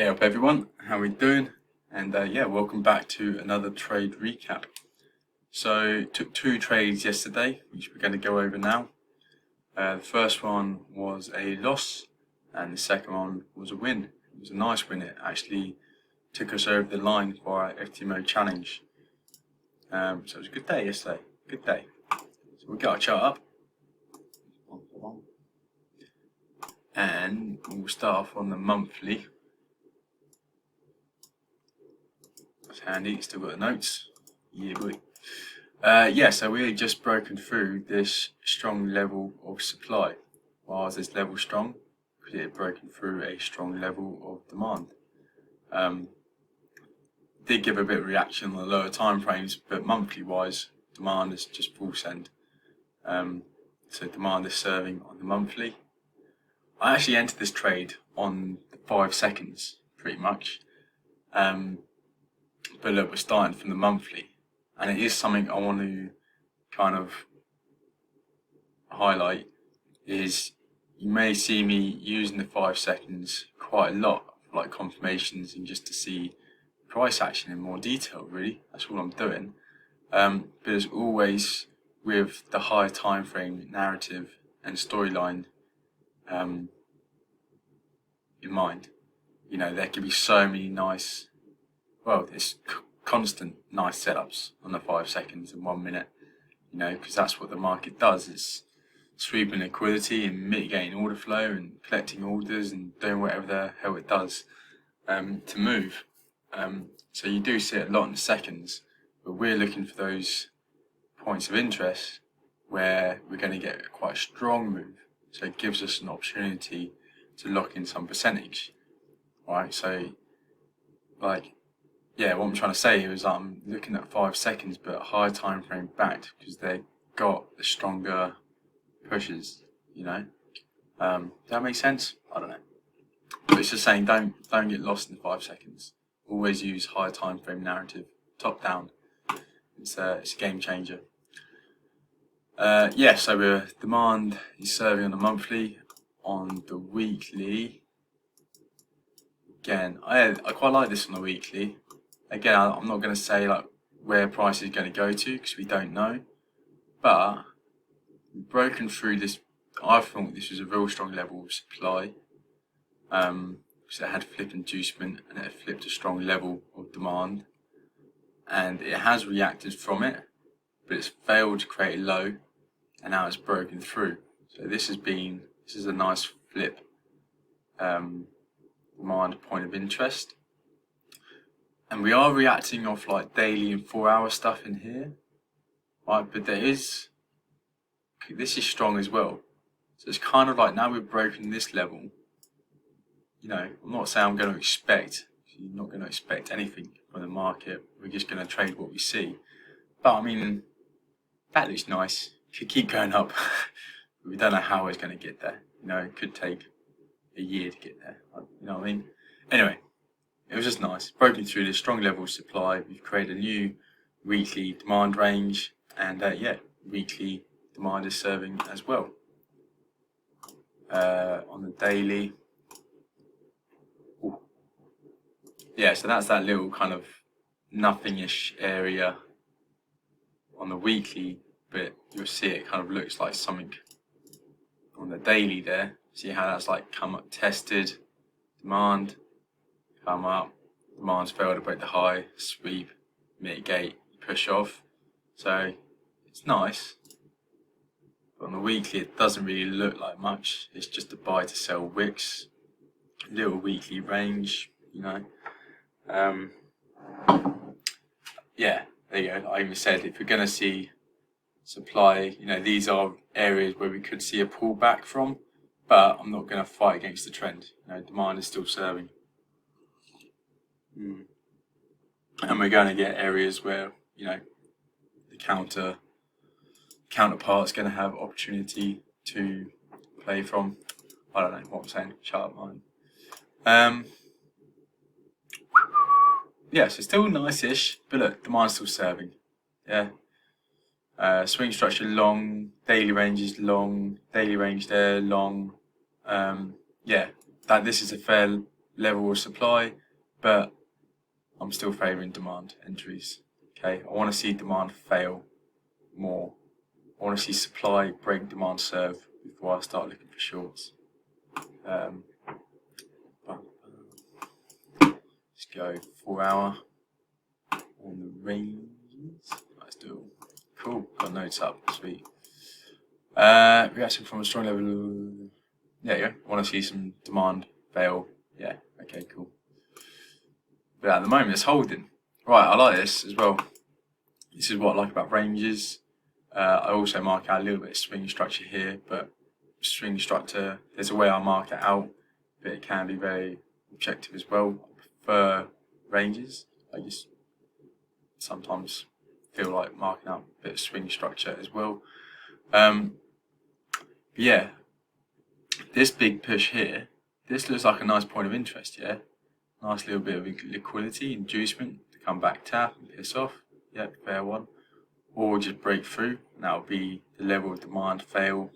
Hey up everyone, how we doing? And yeah, welcome back to another trade recap. So took two trades yesterday, which we're going to go over now. The first one was a loss, and the second one was a win. It was a nice win. It actually took us over the line for our FTMO challenge. So it was a good day yesterday. Good day. So we'll get our chart up, and we'll start off on the monthly. That's handy. Still got the notes. Yeah, boy. Yeah, so we had just broken through this strong level of supply. Why is this level strong? Because it had broken through a strong level of demand. Did give a bit of reaction on the lower time frames, but monthly wise, demand is just full send. So demand is serving on the monthly. I actually entered this trade on the 5 seconds, pretty much. But look, we're starting from the monthly. And it is something I want to kind of highlight, is you may see me using the 5 seconds quite a lot, like confirmations and just to see price action in more detail, really. That's all I'm doing. But as always, with the higher time frame narrative and storyline in mind, you know, there could be so many nice, well, there's constant nice setups on the 5 seconds and 1 minute, you know, because that's what the market does. It's sweeping liquidity and mitigating order flow and collecting orders and doing whatever the hell it does to move. So you do see it a lot in the seconds, but we're looking for those points of interest where we're going to get quite a strong move. So it gives us an opportunity to lock in some percentage, right? So, like, yeah, what I'm trying to say is I'm looking at 5 seconds, but higher time frame backed, because they got the stronger pushes, you know. Does that make sense? I don't know. But it's just saying, don't get lost in the 5 seconds. Always use higher time frame narrative, top down. It's a game changer. Yeah, so demand is serving on the monthly. On the weekly, again, I quite like this on the weekly. Again, I'm not going to say like where price is going to go to, because we don't know. But we've broken through this. I thought this was a real strong level of supply. Because it had flip inducement and it flipped a strong level of demand. And it has reacted from it, but it's failed to create a low, and now it's broken through. So this is a nice flip demand point of interest. And we are reacting off like daily and 4-hour stuff in here, right? But this is strong as well. So it's kind of like, now we've broken this level, you know, I'm not saying I'm going to expect, you're not going to expect anything from the market. We're just going to trade what we see. But I mean, that looks nice. It could keep going up. We don't know how it's going to get there. You know, it could take a year to get there. You know what I mean? Anyway. It was just nice, broken through this strong level of supply. We've created a new weekly demand range, and yeah, weekly demand is serving as well. On the daily, yeah, so that's that little kind of nothing-ish area on the weekly, but you'll see it kind of looks like something on the daily there. See how that's like come up, tested, demand, come up, demand's failed to break the high, sweep, mitigate, push off. So it's nice. But on the weekly, it doesn't really look like much. It's just a buy to sell wicks, little weekly range, you know. Yeah, there you go. I even said if we're going to see supply, you know, these are areas where we could see a pullback from, but I'm not going to fight against the trend. You know, demand is still serving. And we're going to get areas where, you know, the counterpart's going to have opportunity to play from. I don't know what I'm saying. Shut up, mine. Yeah, so still nice-ish, but look, demand's still serving. Yeah. Swing structure long, daily range is long, daily range there long. Yeah, this is a fair level of supply, but I'm still favouring demand entries. Okay, I want to see demand fail more. I want to see supply break demand serve before I start looking for shorts. Let's go 4 hour on the ranges. Let's do it. Cool, got notes up, sweet. Reaction from a strong level. There you go. Want to see some demand fail. Yeah, okay, cool. But at the moment it's holding. Right, I like this as well. This is what I like about ranges. I also mark out a little bit of swing structure here, but swing structure, there's a way I mark it out, but it can be very objective as well. I prefer ranges. I just sometimes feel like marking out a bit of swing structure as well. Yeah, this big push here, this looks like a nice point of interest, yeah? Nice little bit of liquidity, inducement to come back, tap and piss off. Yep, fair one. Or just break through, and that'll be the level of demand fail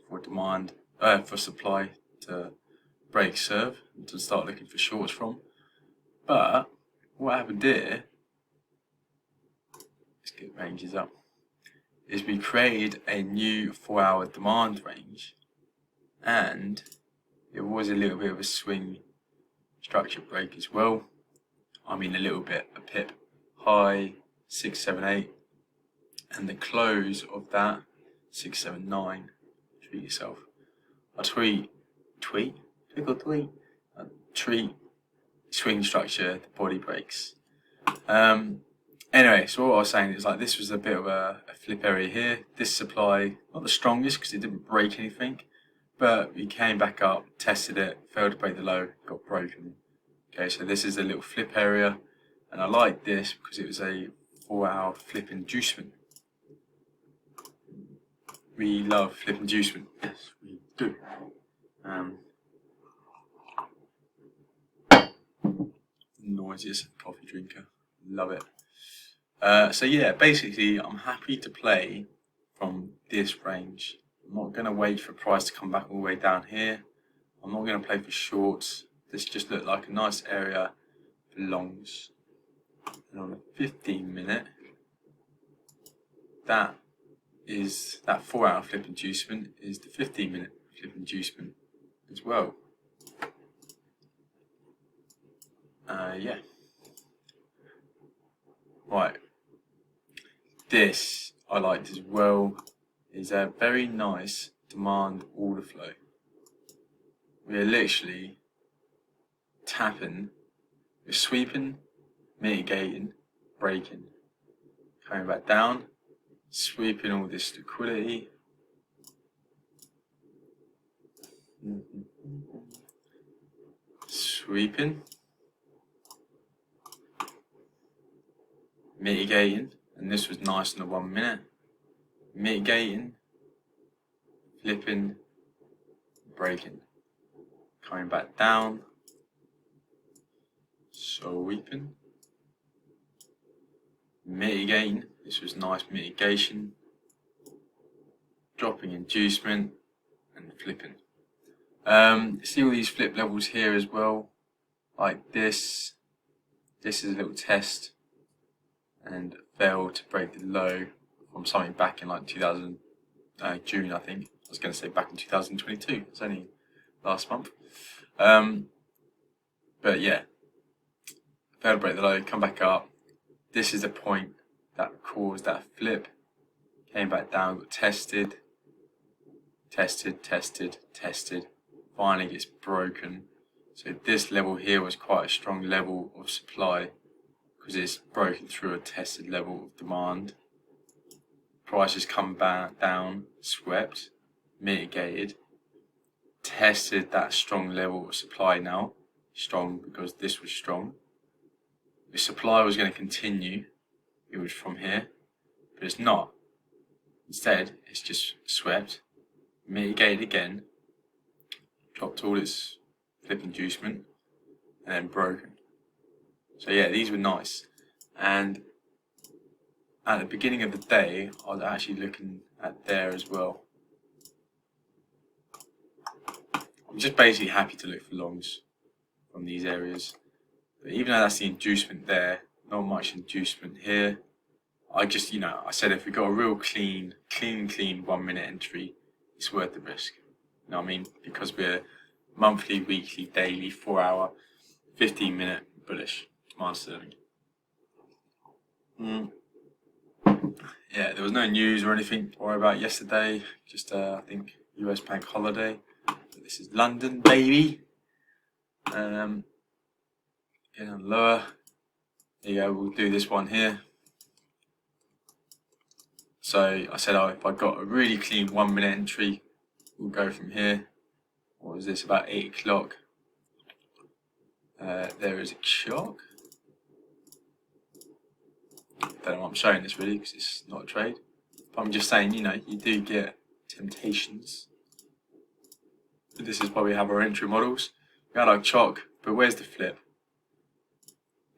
for supply to break serve and to start looking for shorts from. But what happened here, let's get ranges up, is we created a new 4 hour demand range, and it was a little bit of a swing structure break as well. I mean a little bit, a pip high 678, and the close of that 679. Treat yourself. I tweet swing structure, the body breaks. Anyway, so what I was saying is like this was a bit of a flip area here. This supply, not the strongest because it didn't break anything, but we came back up, tested it, failed to break the low, got broken. Okay, so this is a little flip area, and I like this because it was a 4 hour flip inducement. We love flip inducement. Yes, we do. Noisiest coffee drinker. Love it. So yeah, basically I'm happy to play from this range. I'm not going to wait for price to come back all the way down here. I'm not going to play for shorts. This just looked like a nice area for longs. And on the 15 minute, that 4 hour flip inducement is the 15 minute flip inducement as well. Yeah. Right. This I liked as well. Is a very nice demand order flow. We are literally tapping, we're sweeping, mitigating, breaking, coming back down, sweeping all this liquidity. Sweeping, mitigating, and this was nice in the 1 minute. Mitigating, flipping, breaking, coming back down, sweeping, mitigating. This was nice mitigation, dropping inducement, and flipping. See all these flip levels here as well, like this. This is a little test and failed to break the low from something back in like June, I think. I was going to say back in 2022. It's only last month. But yeah, failed to break the low, come back up. This is the point that caused that flip. Came back down, got tested. Finally gets broken. So this level here was quite a strong level of supply because it's broken through a tested level of demand. Prices come back down, swept, mitigated, tested that strong level of supply now. Strong because this was strong. The supply was going to continue. It was from here, but it's not. Instead, it's just swept, mitigated again, dropped all its flip inducement, and then broken. So yeah, these were nice. And at the beginning of the day, I was actually looking at there as well. I'm just basically happy to look for longs from these areas. But even though that's the inducement there, not much inducement here. I just, I said if we got a real clean 1 minute entry, it's worth the risk. You know what I mean? Because we're monthly, weekly, daily, 4 hour, 15 minute bullish demand sterling. Yeah, there was no news or anything to worry about yesterday. Just I think US bank holiday. This is London, baby. Getting lower. There you go. We'll do this one here. So I said, if I got a really clean 1 minute entry, we'll go from here. What was this? About 8 o'clock. There is a shock. Don't know why I'm showing this really, because it's not a trade. But I'm just saying, you do get temptations. But this is why we have our entry models. We had our chock, but where's the flip?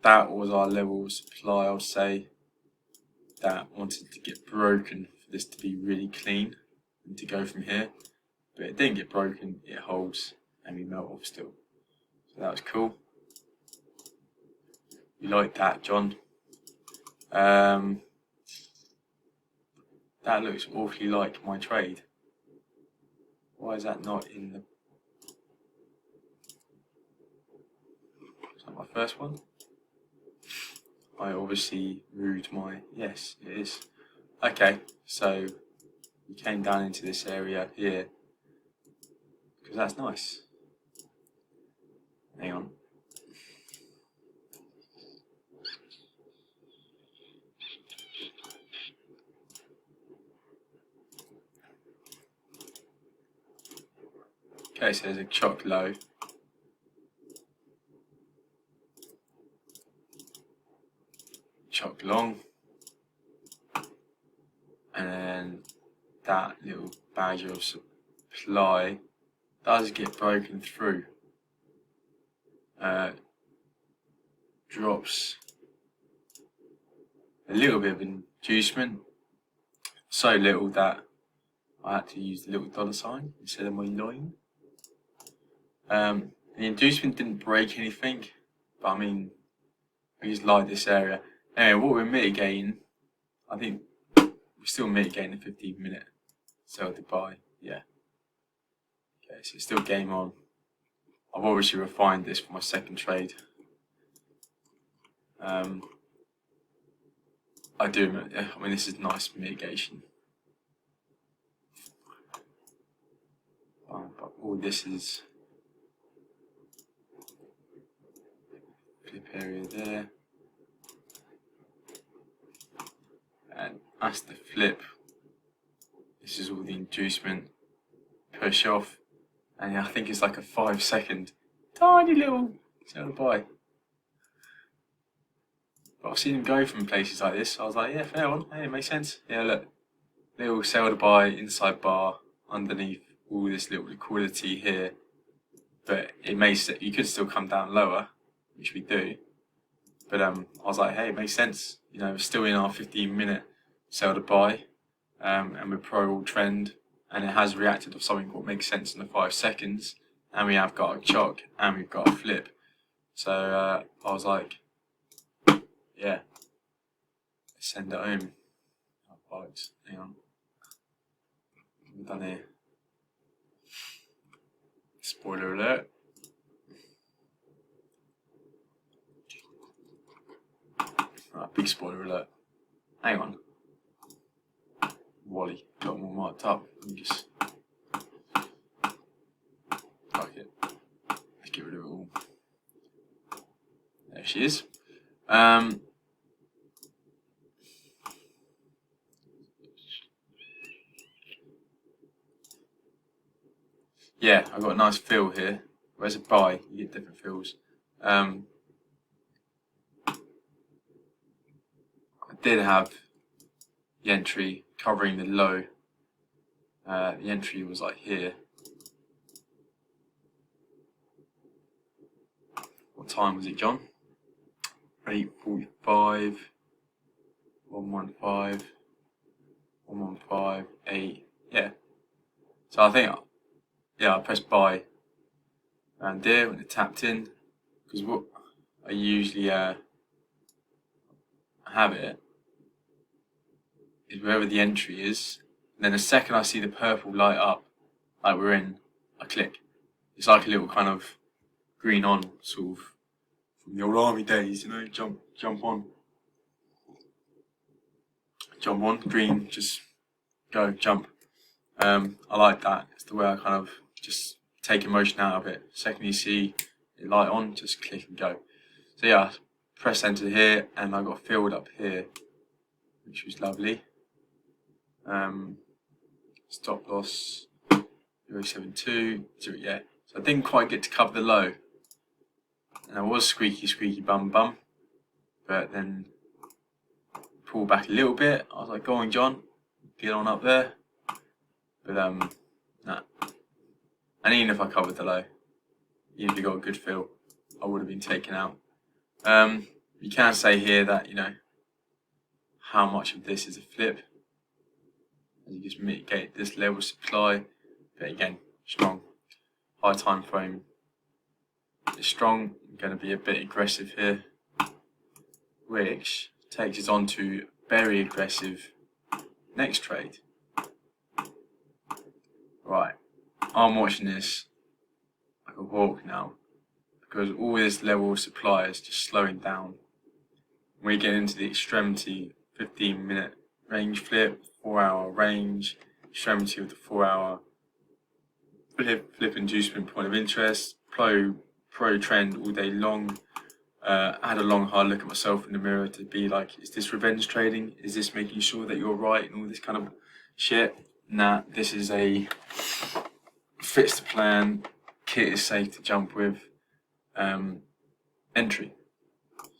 That was our level of supply, I would say, that wanted to get broken for this to be really clean and to go from here. But it didn't get broken, it holds, and we melt off still. So that was cool. You like that, John? That looks awfully like my trade. Why is that not in the... Is that my first one? I obviously moved my... Yes, it is. Okay, so we came down into this area here, because that's nice. Hang on. Okay, so there's a chock low. Chock long. And then that little badge of supply does get broken through. Drops a little bit of inducement. So little that I had to use the little dollar sign instead of my line. The inducement didn't break anything, but I mean, we just like this area. Anyway, what we're mitigating, I think we're still mitigating the 15 minute sell to buy. Yeah. Okay, so it's still game on. I've obviously refined this for my second trade. I mean, this is nice mitigation. But all this is flip area there. And that's the flip. This is all the inducement. Push off. And I think it's like a 5 second tiny little sell to buy. But I've seen him go from places like this. I was like, yeah, fair one. Hey, it makes sense. Yeah, look. Little sell to buy inside bar underneath all this little liquidity here. But you could still come down lower, which we do. But I was like, hey, it makes sense. We're still in our 15 minute sell to buy. And we're pro all trend. And it has reacted to something what makes sense in the 5 seconds. And we have got a chock and we've got a flip. So I was like, yeah, let's send it home. Oh, hang on. What have we done here? Spoiler alert. Right, big spoiler alert. Hang on. Wally, got them all marked up. Let me just... Fuck it. Let's get rid of it all. There she is. Yeah, I've got a nice feel here. Whereas a buy, you get different feels. I did have the entry covering the low. The entry was like here. What time was it, John? 8:45, 115, 115, 8. Yeah. So I think, I pressed buy around there when it tapped in. because what I usually have it is wherever the entry is, and then the second I see the purple light up, like we're in, I click. It's like a little kind of green on, sort of, from the old army days, you know, jump on, green, just go, jump. I like that. It's the way I kind of just take emotion out of it. Second you see it light on, just click and go. So yeah, press enter here, and I got filled up here, which was lovely. Stop loss 0.72, yeah. So I didn't quite get to cover the low, and I was squeaky bum, but then pull back a little bit. I was like, go on, John, get on up there. But nah. And even if I covered the low, even if you got a good feel, I would have been taken out. You can say here that, you know, how much of this is a flip, as you just mitigate this level of supply. But again, strong. High time frame is strong. I'm going to be a bit aggressive here, which takes us on to very aggressive next trade. Right, I'm watching this like a hawk now, because all this level of supply is just slowing down. We get into the extremity, 15-minute range flip, 4-hour range, extremity of the 4-hour flip inducement point of interest, pro trend all day long. I had a long hard look at myself in the mirror to be like, is this revenge trading? Is this making sure that you're right and all this kind of shit? Nah, this is a fits the plan, kit is safe to jump with, entry.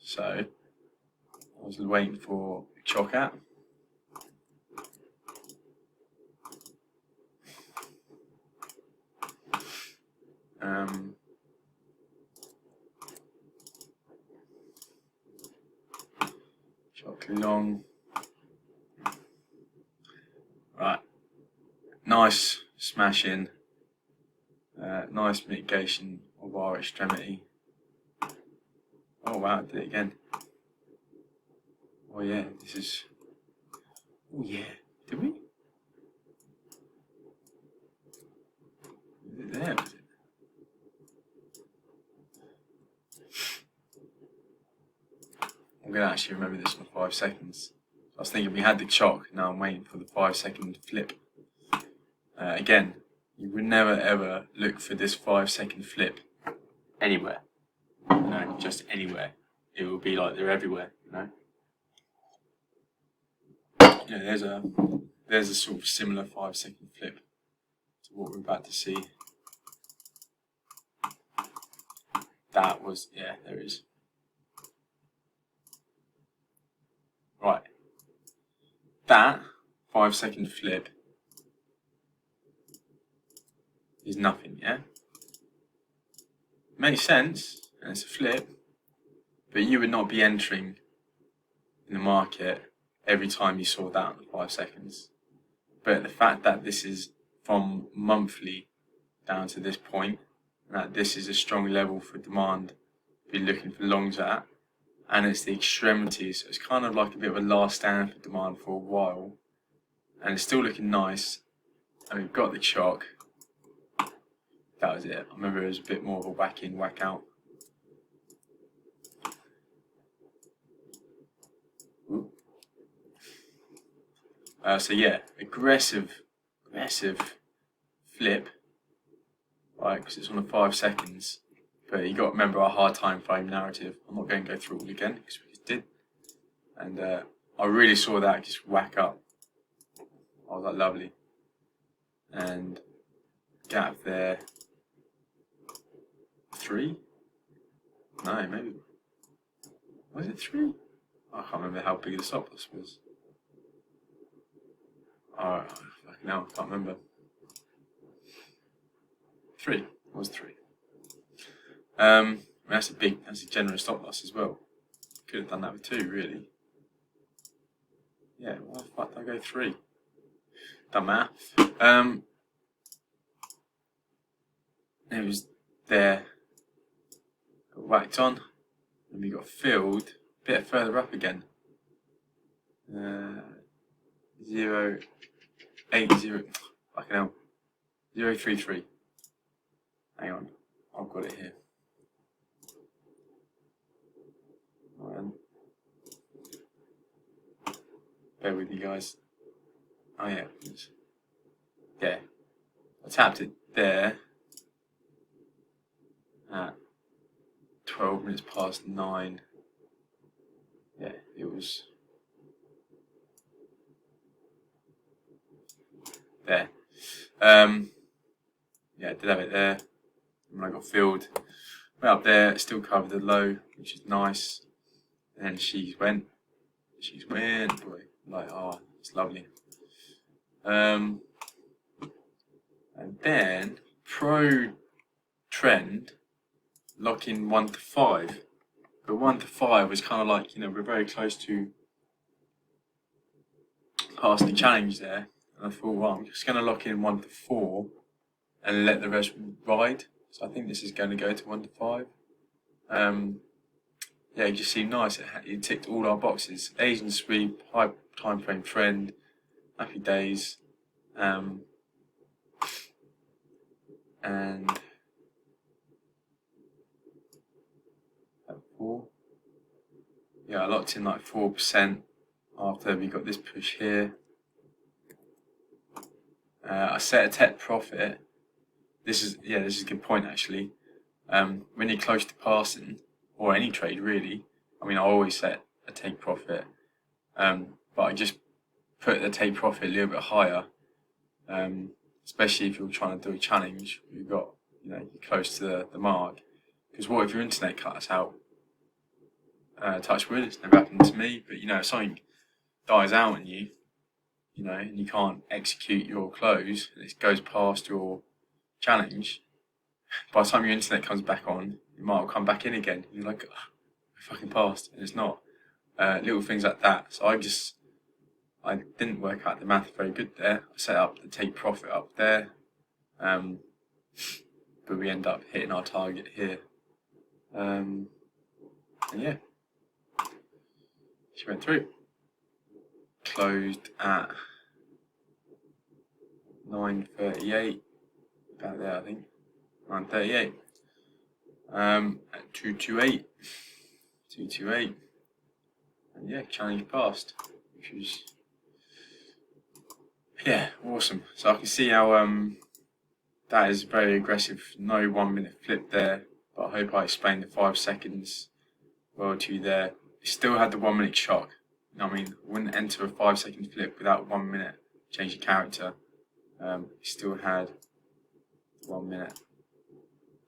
So I was waiting for chalk out. Chalk long. Right. Nice smash in. Nice mitigation of our extremity. Oh wow, I did it again. Oh yeah, this is. Oh yeah, did we? Was it there? Was it? I'm gonna actually remember this for 5 seconds. I was thinking we had the chalk, now I'm waiting for the 5-second flip. Again, you would never ever look for this 5-second flip anywhere. No, just anywhere. It will be like they're everywhere, you know. You know, there's a sort of similar 5-second flip to what we're about to see. That was, yeah, there is. Right. That 5-second flip is nothing, yeah? Makes sense, and it's a flip, but you would not be entering in the market every time you saw that in 5 seconds. But the fact that this is from monthly down to this point, and that this is a strong level for demand to be looking for longs at, and it's the extremity, so it's kind of like a bit of a last stand for demand for a while, and it's still looking nice, and we've got the chalk. That was it. I remember it was a bit more of a whack in, whack out. So yeah, aggressive flip, right? Because it's on the 5 seconds. But you got to remember our hard time frame narrative. I'm not going to go through it all again because we just did. And I really saw that just whack up. I was like, lovely. And gap there. 3? No, maybe. Was it 3? I can't remember how big the stop loss was. Alright, now I can't remember. 3. It was 3. That's a generous stop loss as well. Could have done that with 2, really. Yeah, why the fuck did I go 3? Done math. It was there. got whacked on, and we got filled a bit further up again. 0.80, fucking hell, 0.33. Hang on, I've got it here. Bear with you guys. Oh yeah, yeah. I tapped it there at 12 minutes past 9. Yeah, it was there. Yeah, I did have it there. When I got filled, went up there, still covered the low, which is nice. And then she went, boy, like, oh, it's lovely. And then pro trend, lock in 1 to 5. But 1 to 5 was kind of like, you know, we're very close to passing the challenge there. And I thought, well, I'm just going to lock in 1 to 4 and let the rest ride. So I think this is going to go to 1 to 5. Yeah, it just seemed nice. It ticked all our boxes. Asian sweep, high time frame trend, happy days, and at 4. Yeah, I locked in like 4% after we got this push here. I set a take profit. This is a good point actually. When you're close to passing, or any trade really, I mean I always set a take profit, but I just put the take profit a little bit higher, especially if you're trying to do a challenge. You've got, you know, you're close to the mark. Because what if your internet cuts out? Touch wood, it's never happened to me, but you know, if something dies out on you, you know, and you can't execute your close, and it goes past your challenge, by the time your internet comes back on, it might have come back in again. You're like, oh, I fucking passed, and it's not. Little things like that. So I didn't work out the math very good there. I set up the take profit up there, but we end up hitting our target here. And yeah, she went through. Closed at 9:38, about there I think, 9:38. At 228, and yeah, challenge passed, which was, yeah, awesome. So I can see how that is very aggressive. No 1 minute flip there, but I hope I explained the 5 seconds well to you there. It still had the 1 minute shock. I mean, I wouldn't enter a 5 second flip without 1 minute change of character. It still had 1 minute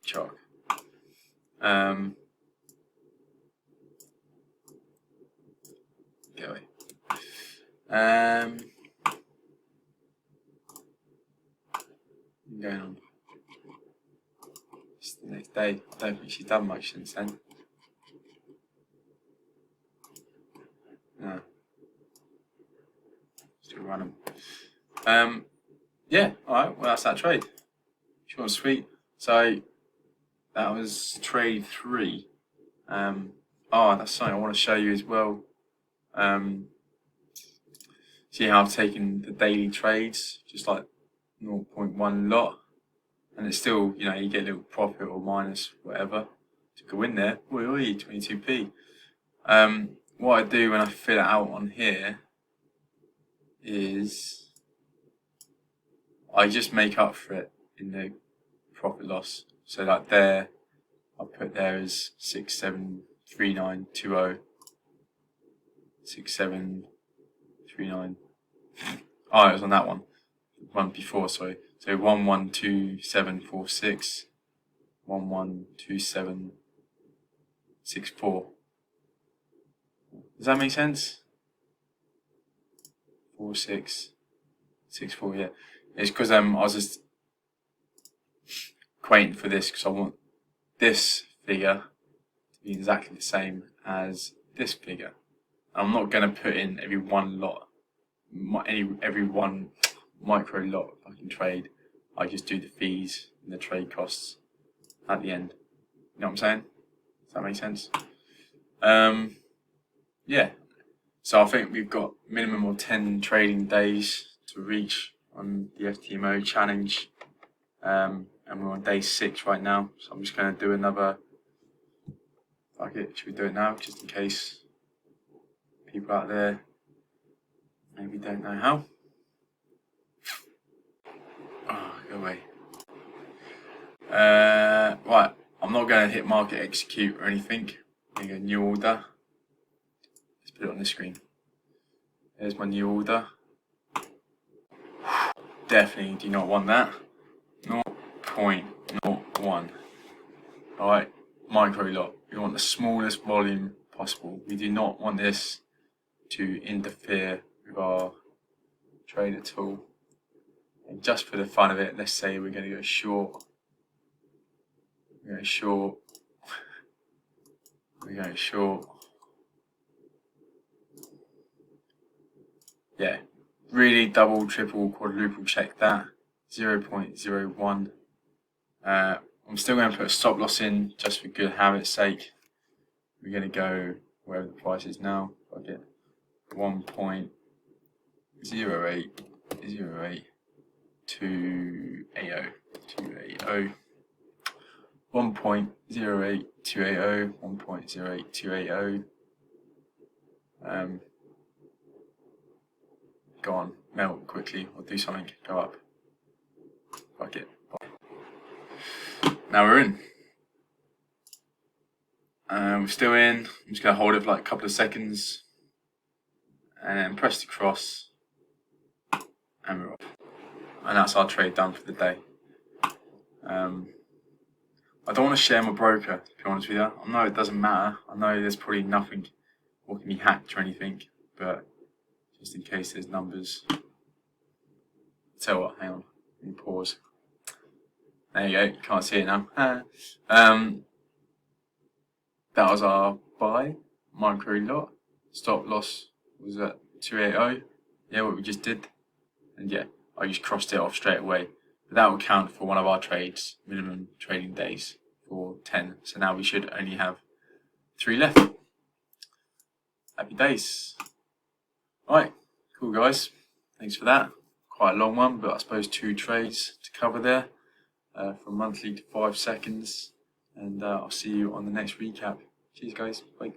shock. Go away. Going on. It's the next day. I don't think she's done much since then. No. Still running. Yeah, alright, well that's that trade. Short and sweet. So that was trade 3. That's something I want to show you as well. See how I've taken the daily trades, just like 0.1 lot, and it's still, you know, you get a little profit or minus, whatever, to go in there. Oi, 22p. What I do when I fill it out on here is I just make up for it in the profit loss. So like there, I put there as 673920. 6739. Oh, it was on that one. The one before, sorry. So 112746. 112764. Does that make sense? 4664, yeah. It's because I was just waiting for this because I want this figure to be exactly the same as this figure. I'm not going to put in every one lot, every one micro lot I can trade. I just do the fees and the trade costs at the end. You know what I'm saying? Does that make sense? Yeah. So I think we've got minimum of 10 trading days to reach on the FTMO challenge. And we're on day 6 right now. So I'm just going to do another. Fuck it, should we do it now? Just in case people out there maybe don't know how. Oh, go away. Right, I'm not going to hit market execute or anything. I'm going to go new order. Let's put it on the screen. There's my new order. Definitely do not want that. 0.01. Alright, micro lot. We want the smallest volume possible. We do not want this to interfere with our trade at all. And just for the fun of it, let's say we're going to go short. We're going short. We're going short. Yeah, really double, triple, quadruple check that. 0.01. I'm still going to put a stop loss in just for good habit's sake. We're going to go wherever the price is now. I'll get 1.08, 280, 280, 1.08, 280, 1.08, 280. Go on, melt quickly or do something, go up. Fuck it. Now we're in. We're still in. I'm just going to hold it for like a couple of seconds and press the cross, and we're off. And that's our trade done for the day. I don't want to share my broker, to be honest with you. I know it doesn't matter. I know there's probably nothing or can be hacked or anything, but just in case there's numbers. Tell you what, hang on, let me pause. There you go, you can't see it now. That was our buy, micro lot. Stop loss was at 280. Yeah, what we just did. And yeah, I just crossed it off straight away. But that will count for one of our trades, minimum trading days for 10. So now we should only have 3 left. Happy days. Alright, cool guys. Thanks for that. Quite a long one, but I suppose 2 trades to cover there. From monthly to 5 seconds. And I'll see you on the next recap. Cheers guys. Bye.